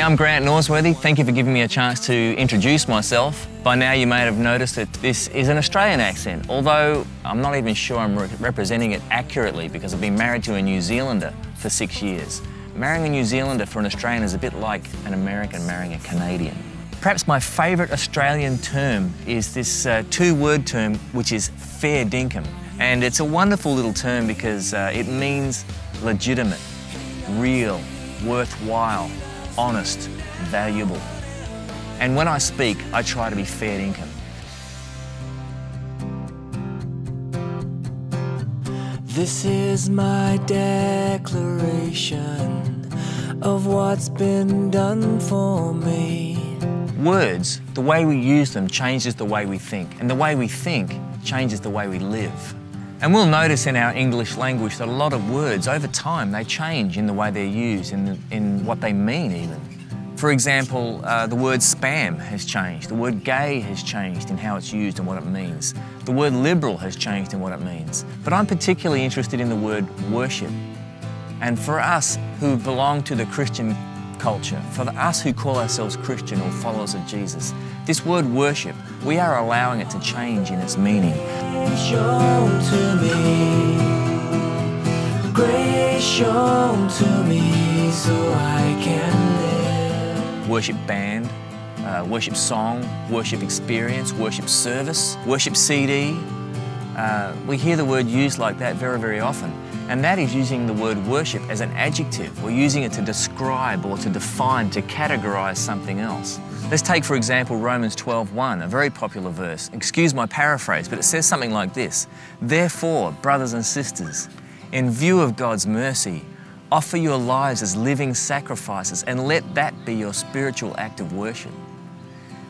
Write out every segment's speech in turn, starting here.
Hi, I'm Grant Norsworthy. Thank you for giving me a chance to introduce myself. By now you may have noticed that this is an Australian accent, although I'm not even sure I'm representing it accurately because I've been married to a New Zealander for 6 years. Marrying a New Zealander for an Australian is a bit like an American marrying a Canadian. Perhaps my favourite Australian term is this two-word term, which is fair dinkum. And it's a wonderful little term because it means legitimate, real, worthwhile, honest, valuable. And when I speak, I try to be fair dinkum. This is my declaration of what's been done for me. Words, the way we use them changes the way we think, and the way we think changes the way we live. And we'll notice in our English language that a lot of words, over time, they change in the way they're used, in what they mean even. For example, the word spam has changed. The word gay has changed in how it's used and what it means. The word liberal has changed in what it means. But I'm particularly interested in the word worship. And for us who belong to the Christian culture, for us who call ourselves Christian or followers of Jesus, this word worship, we are allowing it to change in its meaning. Shown to me, grace shown to me, so I can live. Worship band, worship song, worship experience, worship service, worship CD. We hear the word used like that very, very often. And that is using the word worship as an adjective. We're using it to describe or to define, to categorize something else. Let's take, for example, Romans 12:1, a very popular verse. Excuse my paraphrase, but it says something like this: "Therefore, brothers and sisters, in view of God's mercy, offer your lives as living sacrifices and let that be your spiritual act of worship."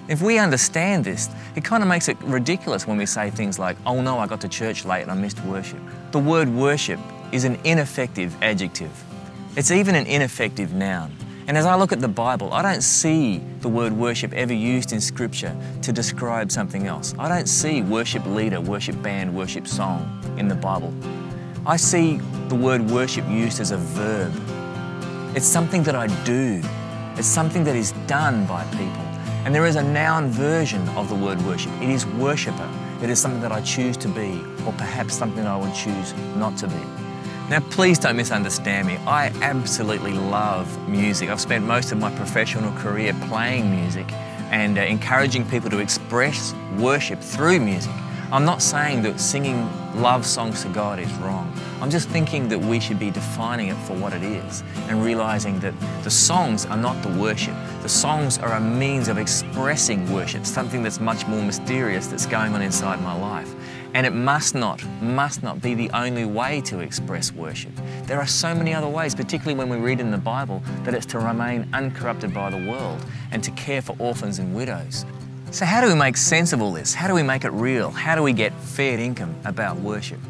If we understand this, it kind of makes it ridiculous when we say things like, "Oh no, I got to church late and I missed worship." The word worship is an ineffective adjective. It's even an ineffective noun. And as I look at the Bible, I don't see the word worship ever used in Scripture to describe something else. I don't see worship leader, worship band, worship song in the Bible. I see the word worship used as a verb. It's something that I do. It's something that is done by people. And there is a noun version of the word worship. It is worshipper. It is something that I choose to be, or perhaps something I would choose not to be. Now, please don't misunderstand me. I absolutely love music. I've spent most of my professional career playing music and encouraging people to express worship through music. I'm not saying that singing love songs to God is wrong. I'm just thinking that we should be defining it for what it is and realizing that the songs are not the worship. The songs are a means of expressing worship, something that's much more mysterious that's going on inside my life. And it must not be the only way to express worship. There are so many other ways, particularly when we read in the Bible, that it's to remain uncorrupted by the world and to care for orphans and widows. So how do we make sense of all this? How do we make it real? How do we get fair dinkum about worship?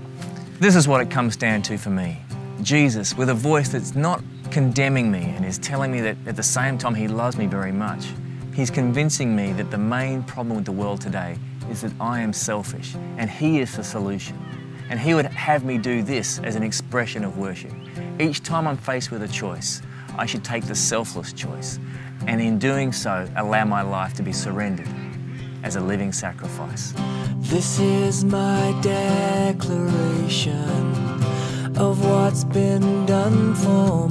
This is what it comes down to for me. Jesus, with a voice that's not condemning me and is telling me that at the same time He loves me very much. He's convincing me that the main problem with the world today is that I am selfish and He is the solution. And He would have me do this as an expression of worship. Each time I'm faced with a choice, I should take the selfless choice, and in doing so, allow my life to be surrendered as a living sacrifice. This is my declaration of what's been done for